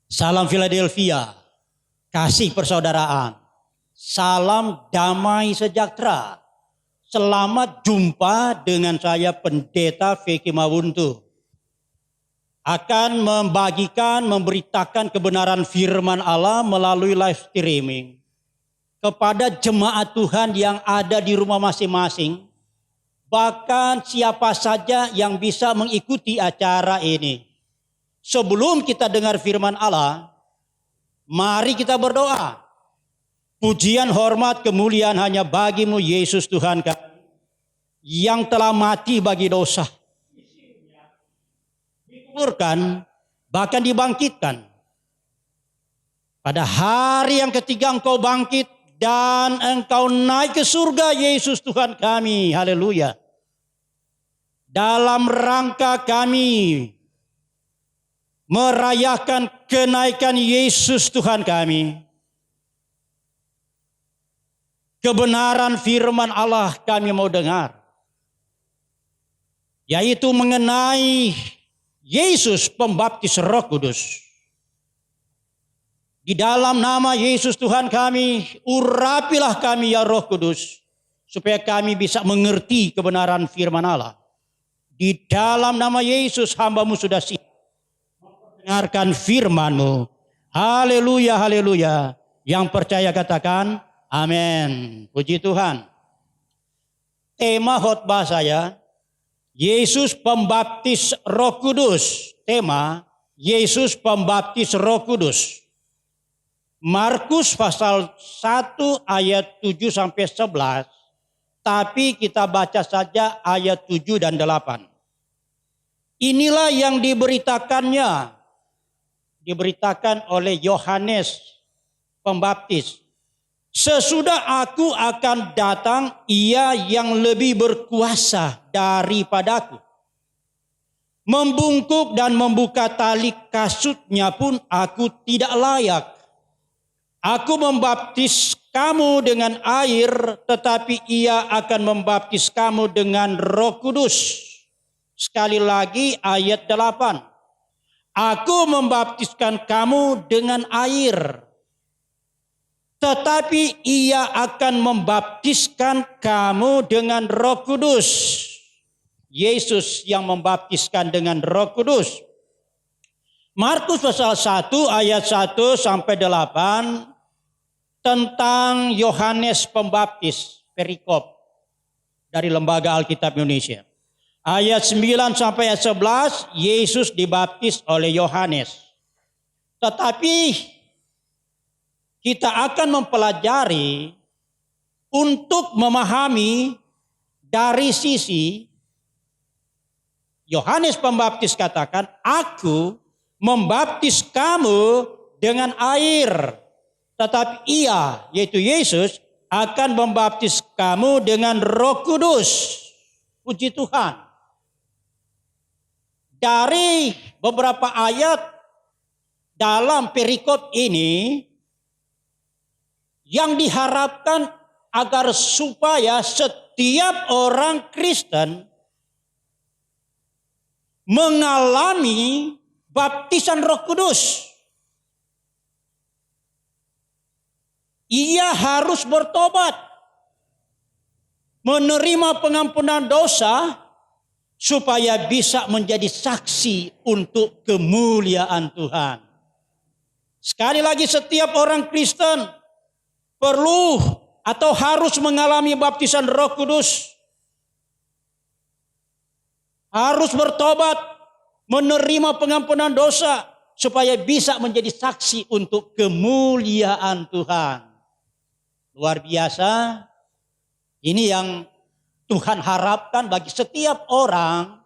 Salam Philadelphia, kasih persaudaraan, salam damai sejahtera. Selamat jumpa dengan saya Pendeta Feki Mawuntu. Akan memberitakan kebenaran firman Allah melalui live streaming kepada jemaat Tuhan yang ada di rumah masing-masing. Bahkan siapa saja yang bisa mengikuti acara ini. Sebelum kita dengar firman Allah, mari kita berdoa. Pujian, hormat, kemuliaan hanya bagimu Yesus Tuhan kami, yang telah mati bagi dosa. Dikuburkan, bahkan dibangkitkan. Pada hari yang ketiga engkau bangkit dan engkau naik ke surga Yesus Tuhan kami. Haleluya. Dalam rangka kami merayakan kenaikan Yesus Tuhan kami, kebenaran firman Allah kami mau dengar, yaitu mengenai Yesus Pembaptis Roh Kudus. Di dalam nama Yesus Tuhan kami, urapilah kami ya Roh Kudus, supaya kami bisa mengerti kebenaran firman Allah. Di dalam nama Yesus hamba-Mu sudah siap dengarkan firman-Mu. Haleluya, haleluya. Yang percaya katakan amin. Puji Tuhan. Tema khotbah saya, Yesus Pembaptis Roh Kudus. Tema, Yesus Pembaptis Roh Kudus. Markus pasal 1 ayat 7 sampai 11. Tapi kita baca saja ayat 7 dan 8. Inilah yang diberitakan oleh Yohanes Pembaptis. Sesudah aku akan datang, ia yang lebih berkuasa daripadaku. Membungkuk dan membuka tali kasutnya pun aku tidak layak. Aku membaptis kamu dengan air, tetapi ia akan membaptis kamu dengan Roh Kudus. Sekali lagi ayat 8. Aku membaptiskan kamu dengan air, tetapi ia akan membaptiskan kamu dengan Roh Kudus. Yesus yang membaptiskan dengan Roh Kudus. Markus pasal 1 ayat 1 sampai 8 tentang Yohanes Pembaptis, perikop dari Lembaga Alkitab Indonesia. Ayat 9 sampai ayat 11, Yesus dibaptis oleh Yohanes. Tetapi kita akan mempelajari untuk memahami dari sisi Yohanes Pembaptis katakan, aku membaptis kamu dengan air. Tetapi ia, yaitu Yesus, akan membaptis kamu dengan Roh Kudus. Puji Tuhan. Dari beberapa ayat dalam perikop ini, yang diharapkan agar supaya setiap orang Kristen mengalami baptisan Roh Kudus. Ia harus bertobat, menerima pengampunan dosa, supaya bisa menjadi saksi untuk kemuliaan Tuhan. Sekali lagi, setiap orang Kristen perlu atau harus mengalami baptisan Roh Kudus. Harus bertobat, menerima pengampunan dosa, supaya bisa menjadi saksi untuk kemuliaan Tuhan. Luar biasa. Ini yang Tuhan harapkan bagi setiap orang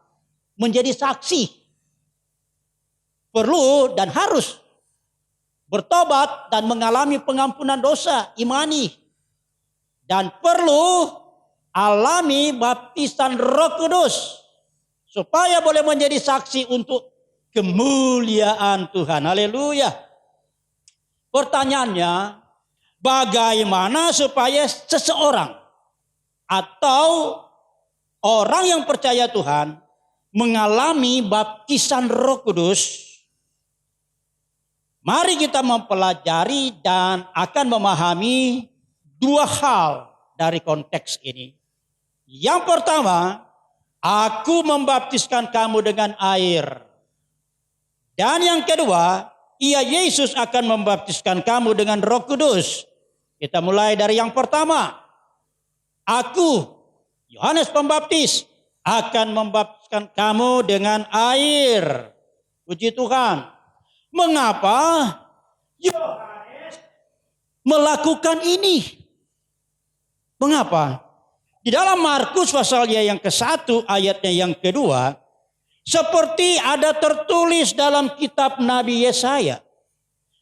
menjadi saksi. Perlu dan harus bertobat dan mengalami pengampunan dosa, imani. Dan perlu alami baptisan Roh Kudus, supaya boleh menjadi saksi untuk kemuliaan Tuhan. Haleluya. Pertanyaannya, bagaimana supaya seseorang atau orang yang percaya Tuhan mengalami baptisan Roh Kudus Mari kita mempelajari dan akan memahami dua hal dari konteks ini. Yang pertama, aku membaptiskan kamu dengan air. Dan yang kedua, Yesus akan membaptiskan kamu dengan Roh Kudus. Kita mulai dari yang pertama. Aku, Yohanes Pembaptis, akan membaptiskan kamu dengan air. Puji Tuhan. Mengapa Yohanes melakukan ini? Mengapa? Di dalam Markus pasalnya yang ke-1 ayatnya yang kedua, seperti ada tertulis dalam kitab Nabi Yesaya.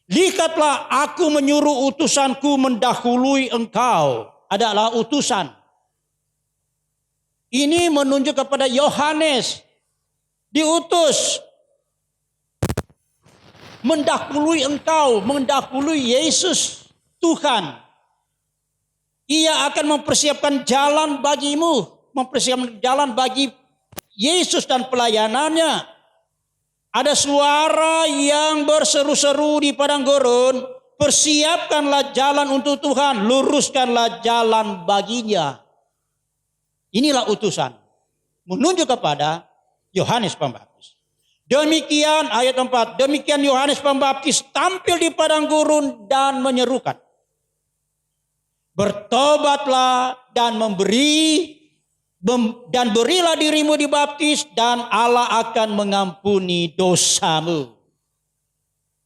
Lihatlah, aku menyuruh utusanku mendahului engkau. Adalah utusan. Ini menunjuk kepada Yohanes. Diutus. Mendahului engkau, mendahului Yesus Tuhan. Ia akan mempersiapkan jalan bagimu, mempersiapkan jalan bagi Yesus dan pelayanannya. Ada suara yang berseru-seru di padang gurun, persiapkanlah jalan untuk Tuhan, luruskanlah jalan baginya. Inilah utusan, menunjuk kepada Yohanes Pembaptis. Demikian ayat 4. Demikian Yohanes Pembaptis tampil di padang gurun dan menyerukan, bertobatlah dan berilah dirimu dibaptis dan Allah akan mengampuni dosamu.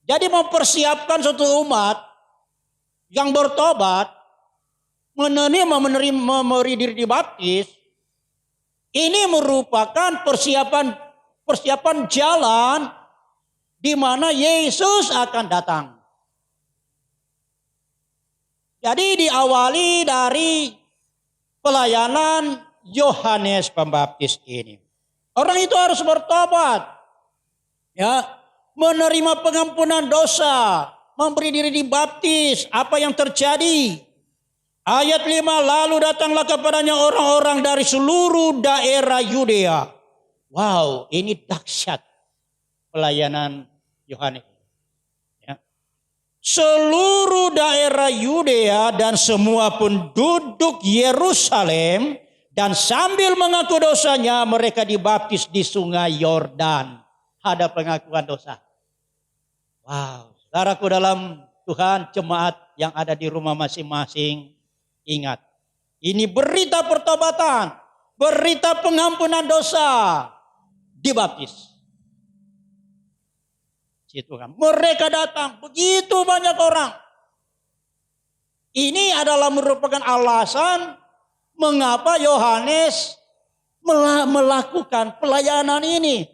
Jadi mempersiapkan suatu umat yang bertobat, memberi diri dibaptis, ini merupakan persiapan jalan di mana Yesus akan datang. Jadi diawali dari pelayanan Yohanes Pembaptis ini. Orang itu harus bertobat, ya, menerima pengampunan dosa, memberi diri dibaptis. Apa yang terjadi? Ayat 5, lalu datanglah kepadanya orang-orang dari seluruh daerah Yudea. Wow, ini dahsyat pelayanan Yohanes. Ya. Seluruh daerah Yudea dan semua penduduk Yerusalem, dan sambil mengaku dosanya mereka dibaptis di sungai Yordan. Ada pengakuan dosa. Wow, saudaraku dalam Tuhan, jemaat yang ada di rumah masing-masing, ingat, ini berita pertobatan, berita pengampunan dosa, dibaptis. Tuhan. Mereka datang, begitu banyak orang. Ini adalah merupakan alasan mengapa Yohanes melakukan pelayanan ini.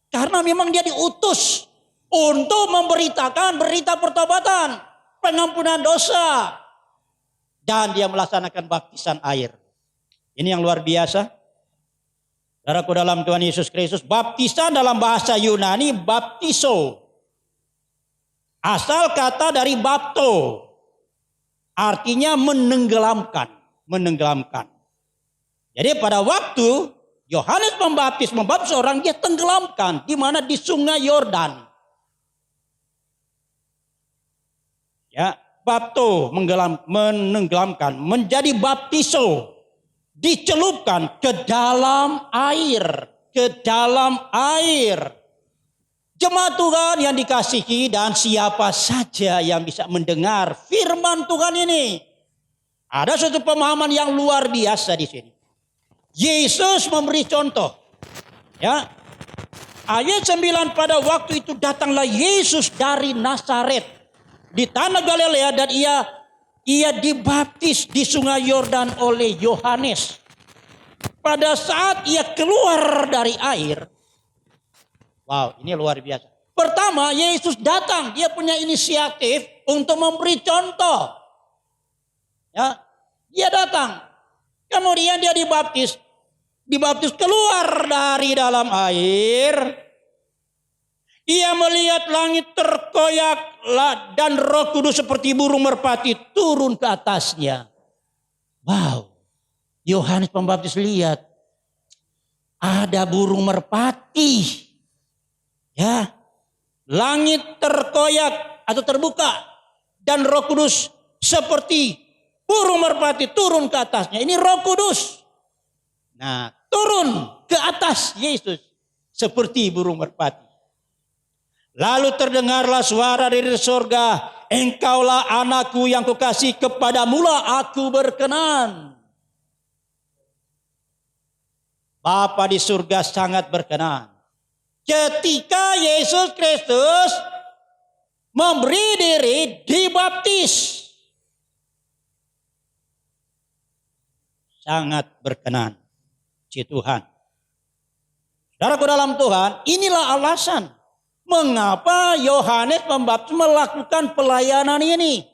Karena memang dia diutus untuk memberitakan berita pertobatan, pengampunan dosa. Dan dia melaksanakan baptisan air. Ini yang luar biasa. Saudaraku dalam Tuhan Yesus Kristus, baptisan dalam bahasa Yunani baptiso. Asal kata dari bapto. Artinya menenggelamkan. Menenggelamkan. Jadi pada waktu Yohanes Pembaptis membaptis orang, dia tenggelamkan. Di mana? Di sungai Yordan. Ya, bapto, menenggelamkan. Menjadi baptiso. Dicelupkan ke dalam air. Ke dalam air. Jemaat Tuhan yang dikasihi dan siapa saja yang bisa mendengar firman Tuhan ini. Ada suatu pemahaman yang luar biasa di sini. Yesus memberi contoh. Ya. Ayat 9, pada waktu itu datanglah Yesus dari Nazaret di tanah Galilea dan ia dibaptis di sungai Yordan oleh Yohanes. Pada saat ia keluar dari air, wow, ini luar biasa. Pertama, Yesus datang, dia punya inisiatif untuk memberi contoh. Ya, dia datang. Kemudian dia dibaptis keluar dari dalam air. Ia melihat langit terkoyak dan Roh Kudus seperti burung merpati turun ke atasnya. Wow, Yohanes Pembaptis lihat ada burung merpati. Ya, langit terkoyak atau terbuka. Dan Roh Kudus seperti burung merpati turun ke atasnya. Ini Roh Kudus. Nah, turun ke atas Yesus seperti burung merpati. Lalu terdengarlah suara dari surga, engkaulah anakku yang kukasihi, kepadamulah aku berkenan. Bapa di surga sangat berkenan ketika Yesus Kristus memberi diri dibaptis. Sangat berkenan si Tuhan. Saudaraku dalam Tuhan, inilah alasan mengapa Yohanes Pembaptis melakukan pelayanan ini.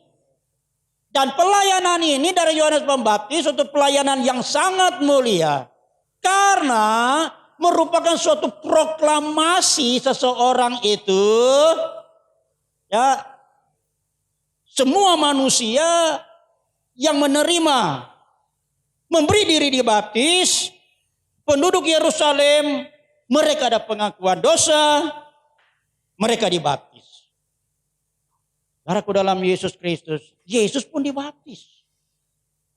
Dan pelayanan ini dari Yohanes Pembaptis untuk pelayanan yang sangat mulia. Karena merupakan suatu proklamasi seseorang itu, ya, semua manusia yang menerima, memberi diri dibaptis, penduduk Yerusalem, mereka ada pengakuan dosa, mereka dibaptis. Saudaraku dalam Yesus Kristus, Yesus pun dibaptis.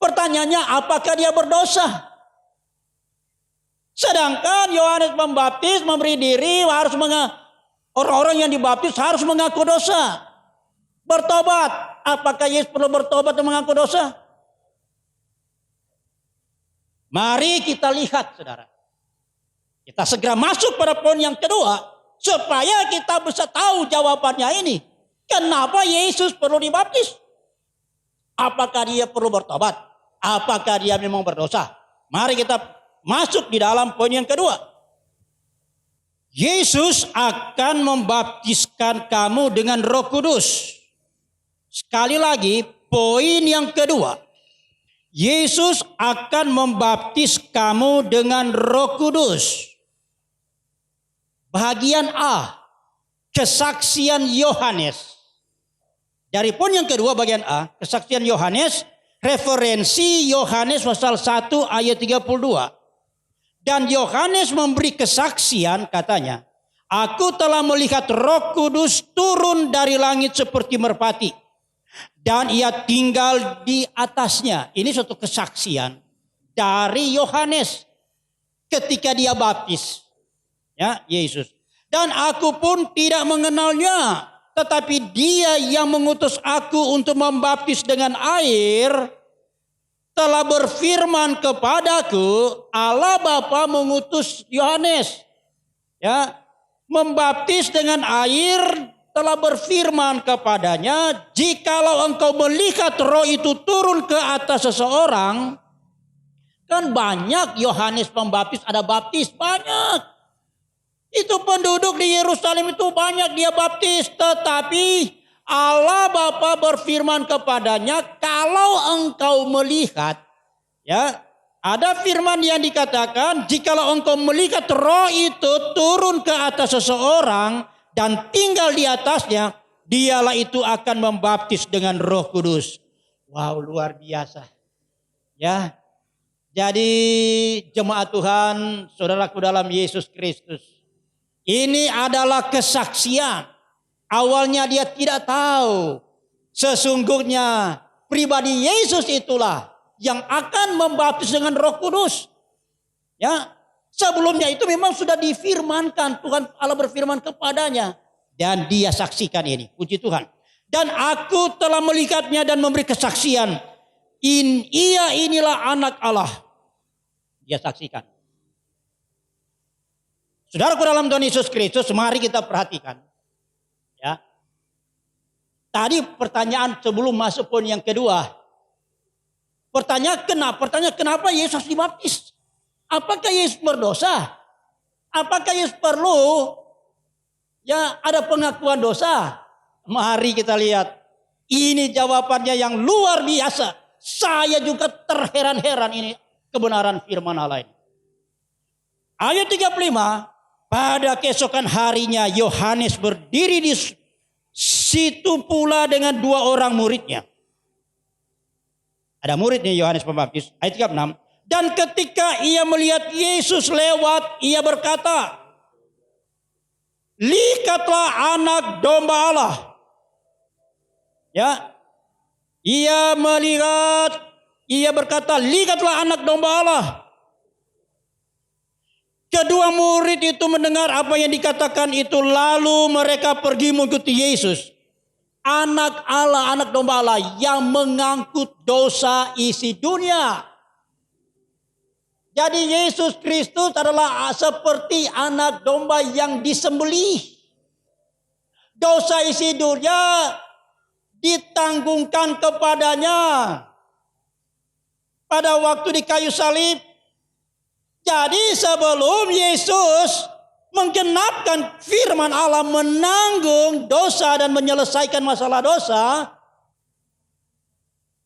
Pertanyaannya, apakah dia berdosa? Sedangkan Yohanes Pembaptis memberi diri orang-orang yang dibaptis harus mengaku dosa. Bertobat. Apakah Yesus perlu bertobat dan mengaku dosa? Mari kita lihat, saudara. Kita segera masuk pada poin yang kedua. Supaya kita bisa tahu jawabannya ini. Kenapa Yesus perlu dibaptis? Apakah dia perlu bertobat? Apakah dia memang berdosa? Mari kita masuk di dalam poin yang kedua. Yesus akan membaptiskan kamu dengan Roh Kudus. Sekali lagi, poin yang kedua. Yesus akan membaptis kamu dengan Roh Kudus. Bagian A, kesaksian Yohanes. Dari poin yang kedua bagian A, kesaksian Yohanes, referensi Yohanes pasal 1 ayat 32. Dan Yohanes memberi kesaksian, katanya, aku telah melihat Roh Kudus turun dari langit seperti merpati. Dan ia tinggal di atasnya. Ini suatu kesaksian dari Yohanes ketika dia baptis. Ya, Yesus. Dan aku pun tidak mengenalnya. Tetapi dia yang mengutus aku untuk membaptis dengan air telah berfirman kepadaku, Allah Bapa mengutus Yohanes. Ya, membaptis dengan air, telah berfirman kepadanya, jikalau engkau melihat roh itu turun ke atas seseorang. Kan banyak Yohanes Pembaptis ada baptis, banyak. Itu penduduk di Yerusalem itu banyak dia baptis. Tetapi Allah Bapa berfirman kepadanya, kalau engkau melihat, ya, ada firman yang dikatakan, jikalau engkau melihat roh itu turun ke atas seseorang dan tinggal di atasnya, dialah itu akan membaptis dengan Roh Kudus. Wow, luar biasa. Ya. Jadi jemaat Tuhan, saudaraku dalam Yesus Kristus. Ini adalah kesaksian. Awalnya dia tidak tahu. Sesungguhnya pribadi Yesus itulah yang akan membaptis dengan Roh Kudus. Ya, sebelumnya itu memang sudah difirmankan, Tuhan Allah berfirman kepadanya dan dia saksikan ini. Puji Tuhan. Dan aku telah melihatnya dan memberi kesaksian. Inilah anak Allah. Dia saksikan. Saudaraku dalam Tuhan Yesus Kristus, mari kita perhatikan. Ya. Tadi pertanyaan sebelum masuk poin yang kedua. Pertanyaan kenapa Yesus dibaptis? Apakah Yesus berdosa? Apakah Yesus perlu ada pengakuan dosa? Mari kita lihat. Ini jawabannya yang luar biasa. Saya juga terheran-heran ini kebenaran firman Allah ini. Ayat 35. Pada keesokan harinya Yohanes berdiri di situ pula dengan 2 orang muridnya. Ada muridnya Yohanes Pembaptis. Ayat 36. Dan ketika ia melihat Yesus lewat, ia berkata, lihatlah anak domba Allah Ya, ia melihat, ia berkata, lihatlah anak domba Allah. Kedua murid itu mendengar apa yang dikatakan itu, lalu mereka pergi mengikuti Yesus. Anak Allah, anak domba Allah yang mengangkut dosa isi dunia. Jadi Yesus Kristus adalah seperti anak domba yang disembelih. Dosa isi dunia ditanggungkan kepadanya pada waktu di kayu salib. Jadi sebelum Yesus menggenapkan firman Allah, menanggung dosa dan menyelesaikan masalah dosa,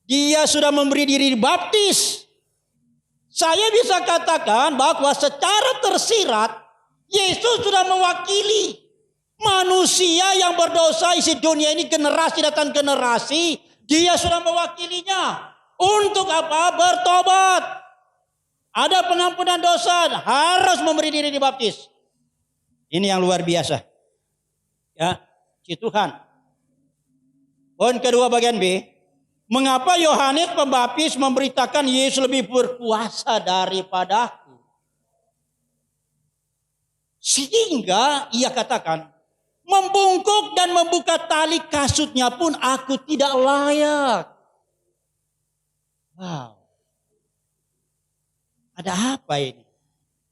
dia sudah memberi diri dibaptis. Saya bisa katakan bahwa secara tersirat Yesus sudah mewakili manusia yang berdosa isi dunia ini, generasi datang generasi. Dia sudah mewakilinya. Untuk apa? Bertobat. Ada pengampunan dosa, harus memberi diri dibaptis. Ini yang luar biasa. Ya, si Tuhan. Poin kedua bagian B. Mengapa Yohanes Pembaptis memberitakan Yesus lebih berkuasa daripadaku? Sehingga ia katakan, membungkuk dan membuka tali kasutnya pun aku tidak layak. Wow. Ada apa ini?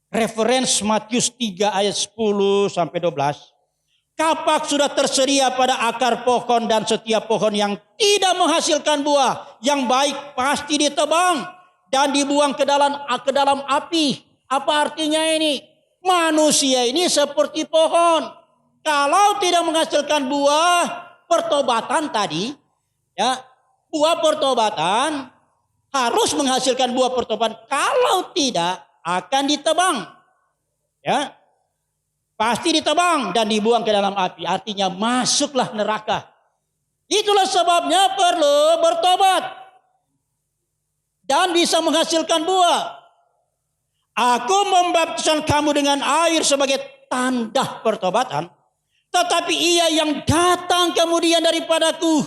Referensi Matius 3 ayat 10 sampai 12. Kapak sudah tersedia pada akar pohon dan setiap pohon yang tidak menghasilkan buah yang baik pasti ditebang dan dibuang ke dalam api. Apa artinya ini? Manusia ini seperti pohon. Kalau tidak menghasilkan buah pertobatan tadi, ya, buah pertobatan harus menghasilkan buah pertobatan. Kalau tidak akan ditebang. Ya. Pasti ditebang dan dibuang ke dalam api. Artinya masuklah neraka. Itulah sebabnya perlu bertobat. Dan bisa menghasilkan buah. Aku membaptiskan kamu dengan air sebagai tanda pertobatan. Tetapi ia yang datang kemudian daripadaku.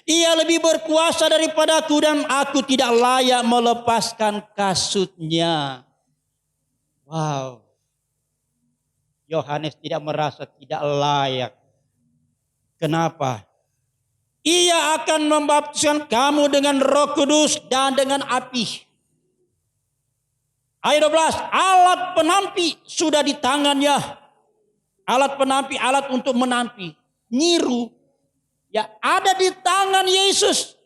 Ia lebih berkuasa daripadaku dan aku tidak layak melepaskan kasutnya. Wow. Yohanes tidak merasa tidak layak. Kenapa? Ia akan membaptiskan kamu dengan Roh Kudus dan dengan api. Ayat 12, alat penampi sudah di tangannya. Alat penampi, alat untuk menampi. Nyiru. Ya, ada di tangan Yesus.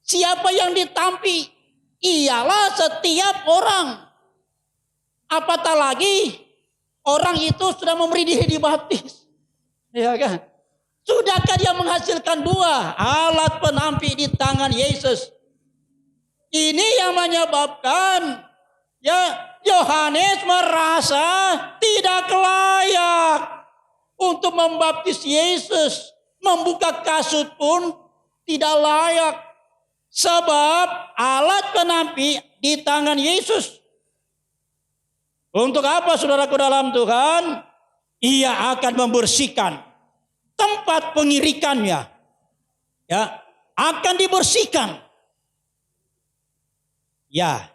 Siapa yang ditampi? Ialah setiap orang. Apatah lagi orang itu sudah memberi diri dibaptis. Ya kan? Sudahkah dia menghasilkan buah? Alat penampi di tangan Yesus. Ini yang menyebabkan ya Yohanes merasa tidak layak untuk membaptis Yesus. Membuka kasut pun tidak layak. Sebab alat penampi di tangan Yesus. Untuk apa saudaraku dalam Tuhan? Ia akan membersihkan tempat pengirikannya. Ya, akan dibersihkan. Ya.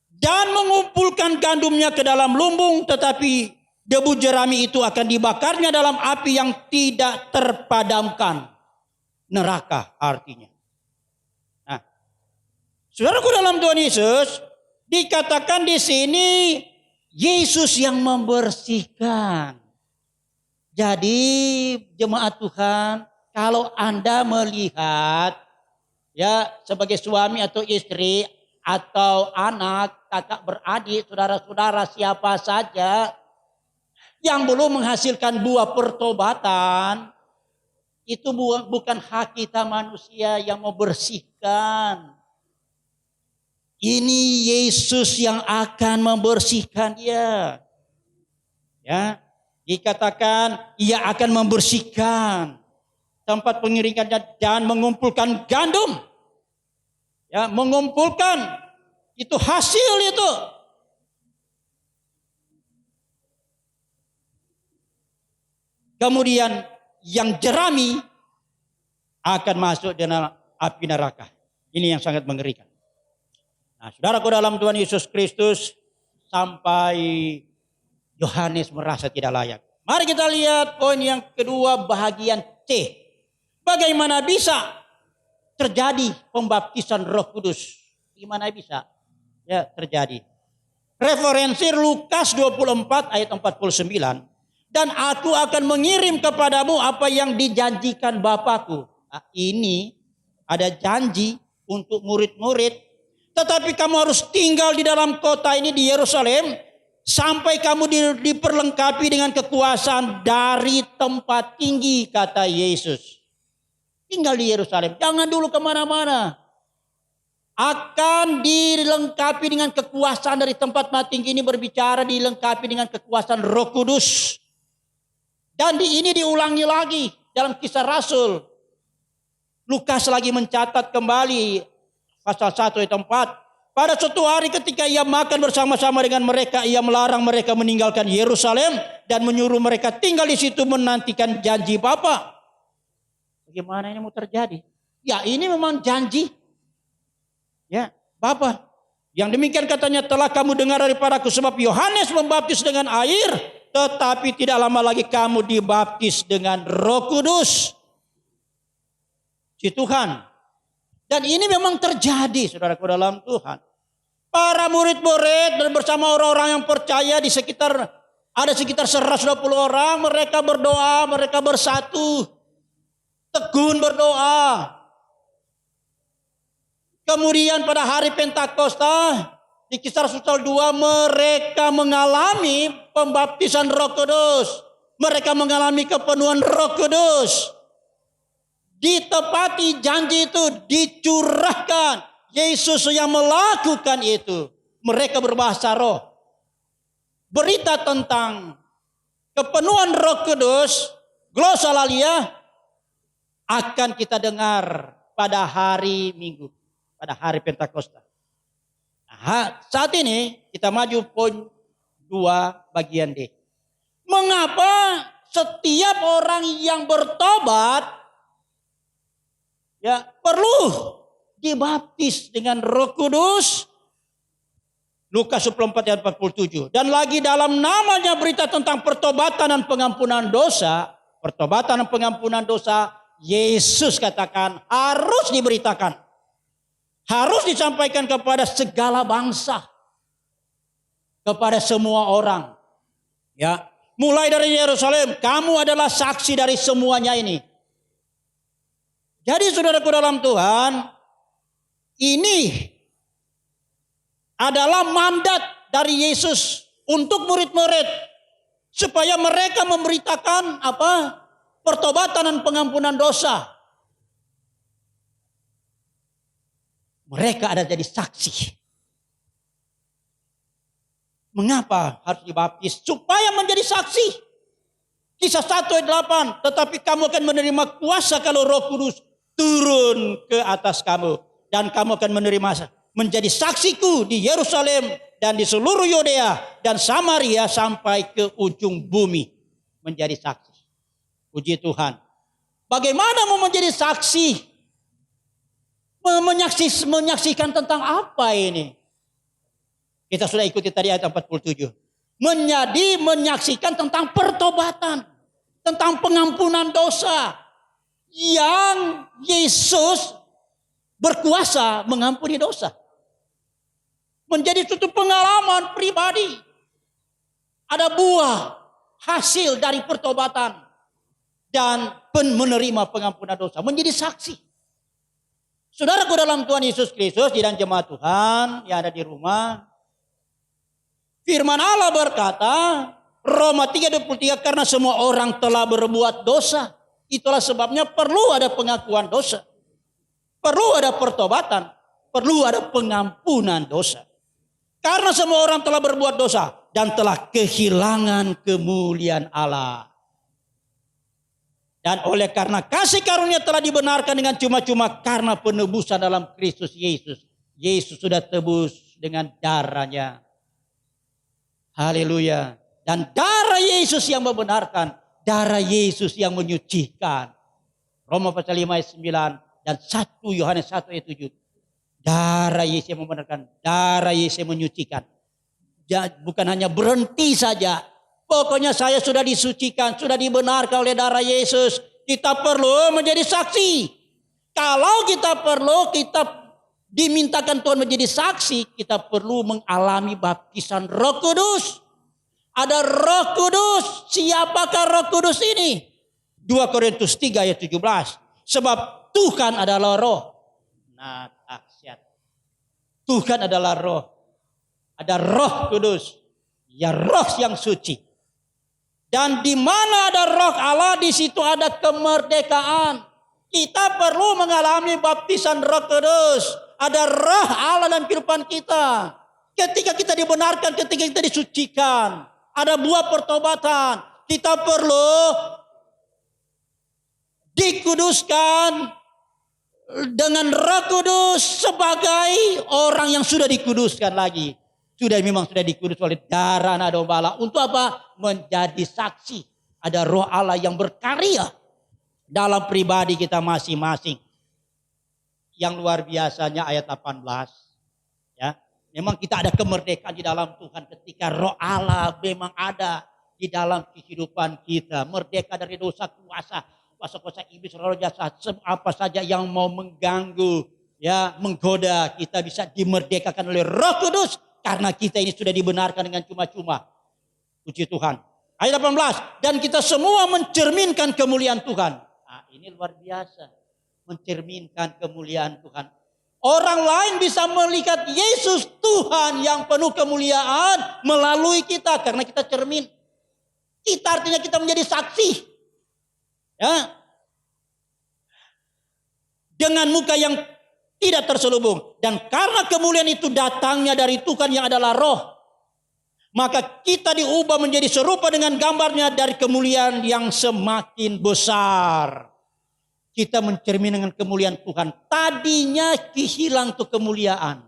Dan mengumpulkan gandumnya ke dalam lumbung, tetapi debu jerami itu akan dibakarnya dalam api yang tidak terpadamkan. Neraka artinya. Nah, saudaraku dalam Tuhan Yesus, dikatakan di sini Yesus yang membersihkan. Jadi jemaat Tuhan, kalau Anda melihat ya sebagai suami atau istri atau anak, kakak beradik, saudara-saudara siapa saja yang belum menghasilkan buah pertobatan, itu bukan hak kita manusia yang membersihkan. Ini Yesus yang akan membersihkan dia. Ya, dikatakan ia akan membersihkan tempat pengiringannya dan mengumpulkan gandum. Ya, mengumpulkan itu hasil itu. Kemudian yang jerami akan masuk dalam api neraka. Ini yang sangat mengerikan. Nah, saudaraku dalam Tuhan Yesus Kristus, sampai Yohanes merasa tidak layak. Mari kita lihat poin yang kedua, bahagian C. Bagaimana bisa terjadi pembaptisan Roh Kudus? Gimana bisa? Ya, terjadi. Referensi Lukas 24 ayat 49. Dan aku akan mengirim kepadamu apa yang dijanjikan Bapakku. Nah, ini ada janji untuk murid-murid. Tetapi kamu harus tinggal di dalam kota ini di Yerusalem. Sampai kamu diperlengkapi dengan kekuasaan dari tempat tinggi, kata Yesus. Tinggal di Yerusalem. Jangan dulu kemana-mana. Akan dilengkapi dengan kekuasaan dari tempat tinggi ini, berbicara dilengkapi dengan kekuasaan Roh Kudus. Dan ini diulangi lagi dalam Kisah Rasul. Lukas lagi mencatat kembali pasal 1 ayat 4. Pada suatu hari ketika ia makan bersama-sama dengan mereka, ia melarang mereka meninggalkan Yerusalem dan menyuruh mereka tinggal di situ menantikan janji Bapa. Bagaimana ini mau terjadi? Ya, ini memang janji. Ya, Bapa. Yang demikian katanya, telah kamu dengar daripadaku, sebab Yohanes membaptis dengan air, tetapi tidak lama lagi kamu dibaptis dengan Roh Kudus. Si Tuhan. Dan ini memang terjadi, saudaraku dalam Tuhan. Para murid-murid dan bersama orang-orang yang percaya di sekitar, ada sekitar 120 orang, mereka berdoa, mereka bersatu. Tekun berdoa. Kemudian pada hari Pentakosta, di Kisah Rasul 2, mereka mengalami pembaptisan Roh Kudus. Mereka mengalami kepenuhan Roh Kudus. Ditepati janji itu, dicurahkan. Yesus yang melakukan itu. Mereka berbahasa roh. Berita tentang kepenuhan Roh Kudus, glosalalia, akan kita dengar pada hari Minggu. Pada hari Pentakosta. Nah, saat ini kita maju poin 2 bagian D. Mengapa setiap orang yang bertobat ya perlu dibaptis dengan Roh Kudus? Lukas 24 ayat 47. Dan lagi dalam namanya berita tentang pertobatan dan pengampunan dosa. Pertobatan dan pengampunan dosa, Yesus katakan harus diberitakan. Harus disampaikan kepada segala bangsa. Kepada semua orang. Ya, mulai dari Yerusalem, kamu adalah saksi dari semuanya ini. Jadi saudaraku dalam Tuhan, ini adalah mandat dari Yesus untuk murid-murid supaya mereka memberitakan apa? Pertobatan dan pengampunan dosa. Mereka ada jadi saksi. Mengapa harus dibaptis? Supaya menjadi saksi. Kisah 1 ayat 8. Tetapi kamu akan menerima kuasa kalau Roh Kudus turun ke atas kamu. Dan kamu akan menerima menjadi saksiku di Yerusalem dan di seluruh Yudea dan Samaria sampai ke ujung bumi. Menjadi saksi. Puji Tuhan. Bagaimana mau menjadi saksi? Menyaksikan tentang apa ini? Kita sudah ikuti tadi ayat 47. Menyaksikan tentang pertobatan. Tentang pengampunan dosa. Yang Yesus berkuasa mengampuni dosa. Menjadi suatu pengalaman pribadi. Ada buah hasil dari pertobatan. Dan menerima pengampunan dosa. Menjadi saksi. Saudaraku dalam Tuhan Yesus Kristus, di dalam jemaat Tuhan yang ada di rumah. Firman Allah berkata, Roma 3:23, karena semua orang telah berbuat dosa. Itulah sebabnya perlu ada pengakuan dosa. Perlu ada pertobatan. Perlu ada pengampunan dosa. Karena semua orang telah berbuat dosa. Dan telah kehilangan kemuliaan Allah. Dan oleh karena kasih karunia telah dibenarkan dengan cuma-cuma karena penebusan dalam Kristus Yesus. Yesus sudah tebus dengan darahnya. Haleluya. Dan darah Yesus yang membenarkan. Darah Yesus yang menyucikan. Roma pasal 5 ayat 9 dan 1 Yohanes 1 ayat 7. Darah Yesus yang membenarkan, darah Yesus yang menyucikan. Bukan hanya berhenti saja. Pokoknya saya sudah disucikan, sudah dibenarkan oleh darah Yesus. Kita perlu menjadi saksi. Kalau kita dimintakan Tuhan menjadi saksi, kita perlu mengalami baptisan Roh Kudus. Ada Roh Kudus. Siapakah Roh Kudus ini? 2 Korintus 3 ayat 17. Sebab Tuhan adalah roh. Nah, dahsyat. Tuhan adalah roh. Ada Roh Kudus. Ya, roh yang suci. Dan di mana ada Roh Allah, di situ ada kemerdekaan. Kita perlu mengalami baptisan Roh Kudus. Ada Roh Allah dalam kehidupan kita. Ketika kita dibenarkan, ketika kita disucikan, ada buah pertobatan. Kita perlu dikuduskan dengan Roh Kudus sebagai orang yang sudah dikuduskan lagi. Memang sudah dikudus oleh darah anak domba Allah. Untuk apa? Menjadi saksi. Ada Roh Allah yang berkarya dalam pribadi kita masing-masing. Yang luar biasanya ayat 18. Ya, memang kita ada kemerdekaan di dalam Tuhan ketika Roh Allah memang ada di dalam kehidupan kita. Merdeka dari dosa, kuasa iblis, roh jahat, apa saja yang mau mengganggu, ya, menggoda, kita bisa dimerdekakan oleh Roh Kudus karena kita ini sudah dibenarkan dengan cuma-cuma. Puji Tuhan. Ayat 18, dan kita semua mencerminkan kemuliaan Tuhan. Nah, ini luar biasa. Mencerminkan kemuliaan Tuhan. Orang lain bisa melihat Yesus Tuhan yang penuh kemuliaan melalui kita karena kita cermin. Kita artinya kita menjadi saksi. Ya. Dengan muka yang tidak terselubung. Dan karena kemuliaan itu datangnya dari Tuhan yang adalah roh. Maka kita diubah menjadi serupa dengan gambarnya dari kemuliaan yang semakin besar. Kita mencerminkan kemuliaan Tuhan. Tadinya hilang tuh kemuliaan.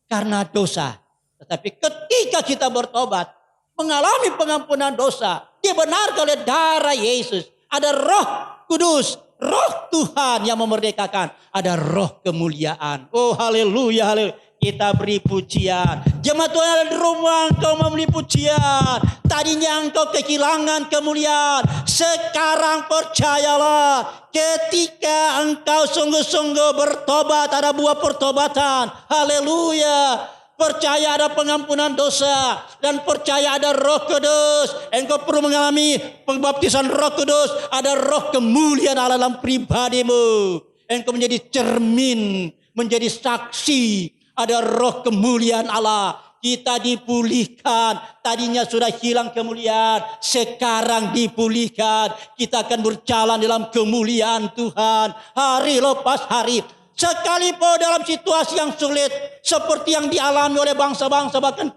Karena dosa. Tetapi ketika kita bertobat. Mengalami pengampunan dosa. Dibenarkan oleh darah Yesus. Ada Roh Kudus. Roh Tuhan yang memerdekakan. Ada roh kemuliaan. Oh haleluya, haleluya. Kita beri pujian. Jemaat Tuhan ada di rumah, engkau memberi pujian. Tadinya engkau kehilangan kemuliaan. Sekarang percayalah. Ketika engkau sungguh-sungguh bertobat, ada buah pertobatan. Haleluya. Percaya ada pengampunan dosa. Dan percaya ada Roh Kudus. Engkau perlu mengalami pembaptisan Roh Kudus. Ada roh kemuliaan Allah dalam pribadimu. Engkau menjadi cermin. Menjadi saksi. Ada roh kemuliaan Allah. Kita dipulihkan. Tadinya sudah hilang kemuliaan. Sekarang dipulihkan. Kita akan berjalan dalam kemuliaan Tuhan. Hari lepas hari. Sekalipun dalam situasi yang sulit. Seperti yang dialami oleh bangsa-bangsa. Bahkan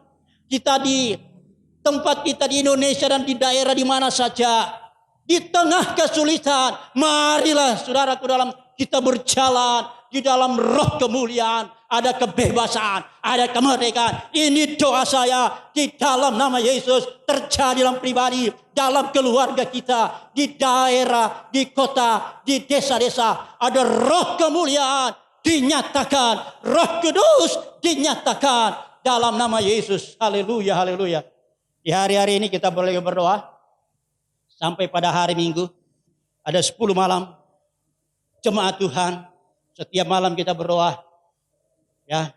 kita di tempat kita di Indonesia dan di daerah di mana saja. Di tengah kesulitan. Marilah saudaraku dalam kita berjalan. Di dalam roh kemuliaan. Ada kebebasan. Ada kemerdekaan. Ini doa saya. Di dalam nama Yesus. Terjadi dalam pribadi. Dalam keluarga kita. Di daerah. Di kota. Di desa-desa. Ada roh kemuliaan. Dinyatakan. Roh Kudus. Dinyatakan. Dalam nama Yesus. Haleluya. Haleluya. Di hari-hari ini kita boleh berdoa. Sampai pada hari Minggu. Ada 10 malam. Jemaat Tuhan. Setiap malam kita berdoa. Ya,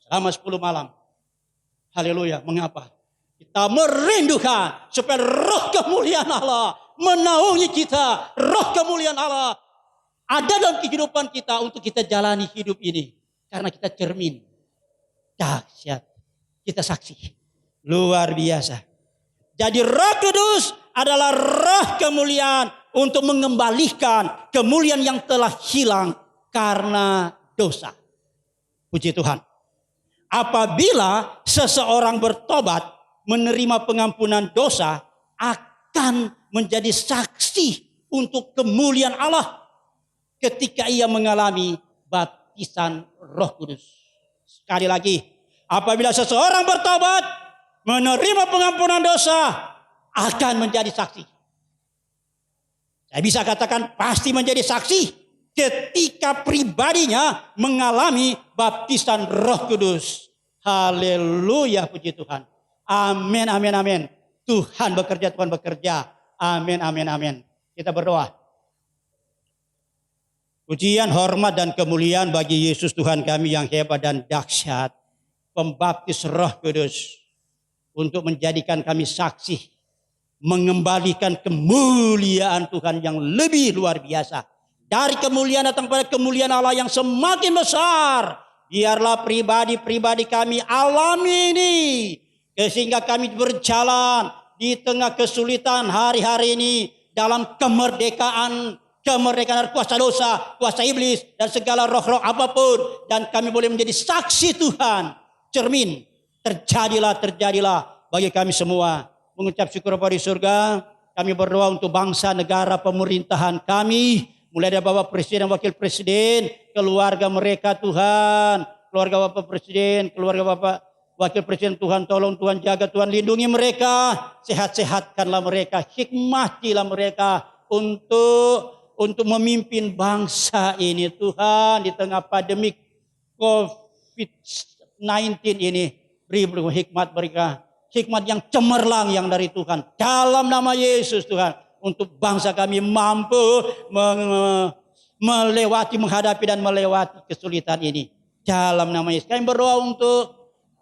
selama 10 malam. Haleluya. Mengapa? Kita merindukan supaya roh kemuliaan Allah menaungi kita. Roh kemuliaan Allah ada dalam kehidupan kita untuk kita jalani hidup ini. Karena kita cermin. Dahsyat. Kita saksi. Luar biasa. Jadi Roh Kudus adalah roh kemuliaan untuk mengembalikan kemuliaan yang telah hilang karena dosa. Puji Tuhan. Apabila seseorang bertobat, menerima pengampunan dosa, akan menjadi saksi untuk kemuliaan Allah ketika ia mengalami baptisan Roh Kudus. Sekali lagi, apabila seseorang bertobat, menerima pengampunan dosa, akan menjadi saksi. Saya bisa katakan pasti menjadi saksi ketika pribadinya mengalami baptisan Roh Kudus. Haleluya, puji Tuhan. Amin, amin, amin. Tuhan bekerja, Tuhan bekerja. Amin, amin, amin. Kita berdoa. Pujian, hormat, dan kemuliaan bagi Yesus Tuhan kami yang hebat dan dahsyat. Pembaptis Roh Kudus. Untuk menjadikan kami saksi. Mengembalikan kemuliaan Tuhan yang lebih luar biasa. Dari kemuliaan datang pada kemuliaan Allah yang semakin besar. Biarlah pribadi-pribadi kami alami ini. Sehingga kami berjalan di tengah kesulitan hari-hari ini. Dalam kemerdekaan dari kuasa dosa, kuasa iblis, dan segala roh-roh apapun. Dan kami boleh menjadi saksi Tuhan. Cermin, terjadilah bagi kami semua. Mengucap syukur Bapa di surga, kami berdoa untuk bangsa, negara, pemerintahan kami. Mulai dari Bapak Presiden, Wakil Presiden, keluarga mereka Tuhan. Keluarga Bapak Presiden, keluarga Bapak Wakil Presiden, Tuhan tolong, Tuhan jaga, Tuhan lindungi mereka. Sehat-sehatkanlah mereka, hikmatilah mereka untuk memimpin bangsa ini Tuhan di tengah pandemik COVID-19 ini. Beri hikmat mereka, hikmat yang cemerlang yang dari Tuhan. Dalam nama Yesus Tuhan, untuk bangsa kami mampu menghadapi dan melewati kesulitan ini. Dalam nama Yesus kami berdoa untuk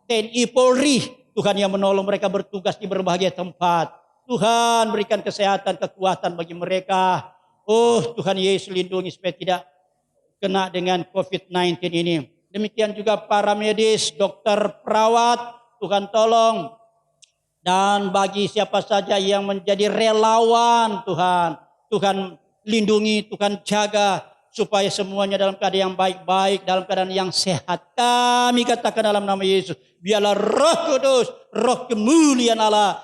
TNI Polri, Tuhan yang menolong mereka bertugas di berbagai tempat. Tuhan berikan kesehatan, kekuatan bagi mereka. Oh Tuhan Yesus lindungi supaya tidak kena dengan COVID-19 ini. Demikian juga para medis, dokter, perawat, Tuhan tolong. Dan bagi siapa saja yang menjadi relawan Tuhan lindungi, Tuhan jaga. Supaya semuanya dalam keadaan yang baik-baik, dalam keadaan yang sehat. Kami katakan dalam nama Yesus, biarlah Roh Kudus, roh kemuliaan Allah,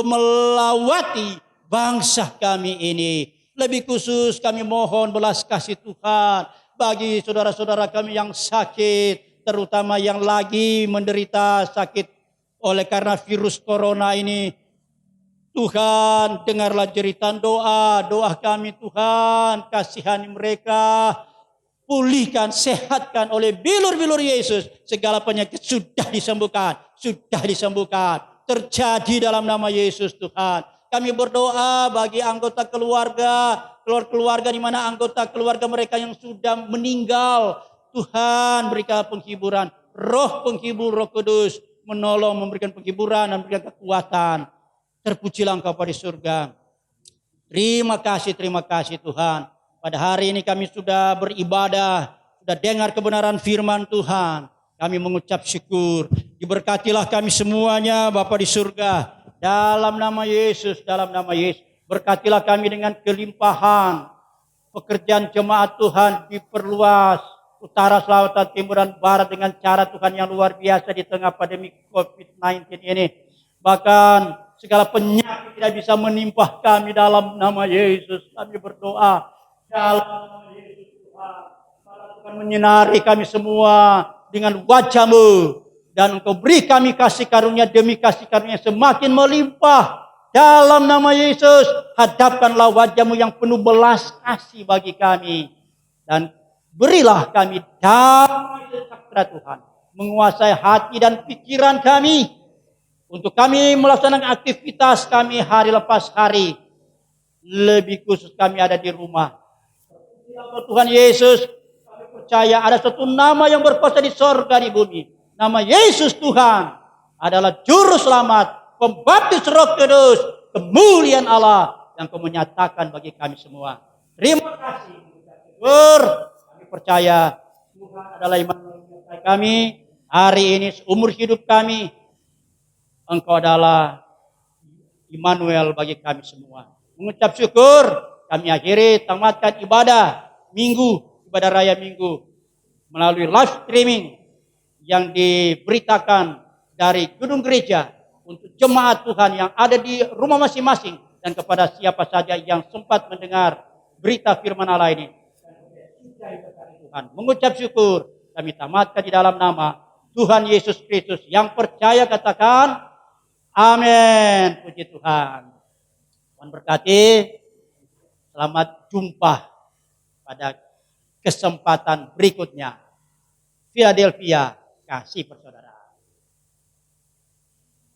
melawati bangsa kami ini. Lebih khusus kami mohon belas kasih Tuhan bagi saudara-saudara kami yang sakit, terutama yang lagi menderita sakit oleh karena virus corona ini. Tuhan, dengarlah jeritan doa kami Tuhan, kasihani mereka, pulihkan, sehatkan oleh bilur-bilur Yesus. Segala penyakit sudah disembuhkan. Terjadi dalam nama Yesus Tuhan. Kami berdoa bagi anggota keluarga di mana anggota keluarga mereka yang sudah meninggal. Tuhan berikan penghiburan, roh penghibur, Roh Kudus menolong, memberikan penghiburan dan memberikan kekuatan. Terpujilah Engkau di surga. Terima kasih Tuhan. Pada hari ini kami sudah beribadah, sudah dengar kebenaran firman Tuhan. Kami mengucap syukur. Diberkatilah kami semuanya Bapa di surga. Dalam nama Yesus. Berkatilah kami dengan kelimpahan. Pekerjaan jemaat Tuhan diperluas. Utara, selatan, timur, dan barat dengan cara Tuhan yang luar biasa di tengah pandemi COVID-19 ini. Bahkan segala penyakit tidak bisa menimpa kami dalam nama Yesus. Kami berdoa dalam nama Yesus Tuhan. Tuhan menyinari kami semua dengan wajah-Mu. Dan Engkau beri kami kasih karunia demi kasih karunia semakin melimpah. Dalam nama Yesus, hadapkanlah wajah-Mu yang penuh belas kasih bagi kami. Dan berilah kami damai sejahtera Tuhan. Menguasai hati dan pikiran kami. Untuk kami melaksanakan aktivitas kami hari lepas hari. Lebih khusus kami ada di rumah. Tuhan Yesus, kami percaya ada satu nama yang berkuasa di sorga di bumi. Nama Yesus Tuhan adalah Juru Selamat, Pembaptis Roh Kudus, kemuliaan Allah yang Kau menyatakan bagi kami semua. Terima kasih. Kami percaya Tuhan adalah iman kami. Hari ini seumur hidup kami, Engkau adalah Immanuel bagi kami semua. Mengucap syukur, kami akhiri tamatkan ibadah raya Minggu melalui live streaming yang diberitakan dari gedung gereja untuk jemaat Tuhan yang ada di rumah masing-masing dan kepada siapa saja yang sempat mendengar berita firman Allah ini. Tuhan, mengucap syukur, kami tamatkan di dalam nama Tuhan Yesus Kristus. Yang percaya katakan amin. Puji Tuhan. Tuhan berkati. Selamat jumpa pada kesempatan berikutnya. Philadelphia, kasih persaudaraan.